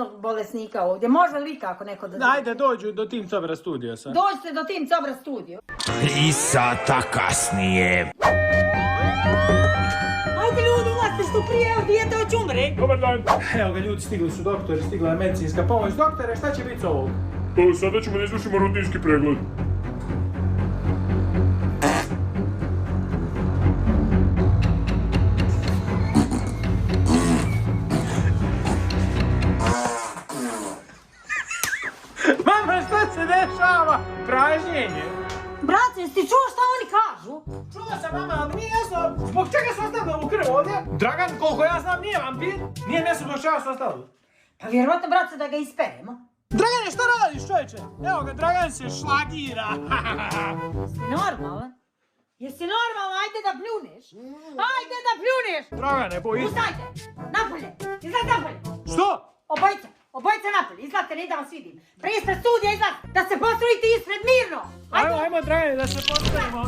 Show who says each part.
Speaker 1: bolesnika ovdje. Može li kako neko da...
Speaker 2: Ajde, dođu do Team Cobra studio sad.
Speaker 1: Dođite do Team Cobra studio.
Speaker 3: 3 sata kasnije.
Speaker 1: Ajde ljudi, ulazite što prije, evo dijete hoće umre.
Speaker 2: Dobar dan. Evo ga ljudi, stigli su doktori, stigla je medicinska pomoć. Doktore, šta će biti s ovog?
Speaker 4: Sada ćemo da izvršimo rutinski pregled.
Speaker 2: Mama, šta se dešava? Pražnjenje.
Speaker 1: Brate, jesi ti čuo šta oni kažu?
Speaker 2: Čuo sam, mama, ali nije jasno zbog čega su ostavili ovu krv ovdje. Dragan, koliko ja znam, nije vampir. Nije mjesto zbog čega su ostavili.
Speaker 1: Pa vjerovatno, brate, da ga isperemo.
Speaker 2: Dragane, šta radiš, čovječe? Evo ga, Dragan se šlagira.
Speaker 1: Jesi normalan? Jesi normalan? Ajde da pljuneš. Ajde da pljuneš.
Speaker 2: Dragane, boj...
Speaker 1: Ustajte, napolje, izlazite napolje.
Speaker 2: Što?
Speaker 1: Obojica napolje, izlazite, ne da vas vidim. Prije ispred studija, izlazite, da se postrojite ispred mirno.
Speaker 2: Ajmo, Dragane, da se postavimo.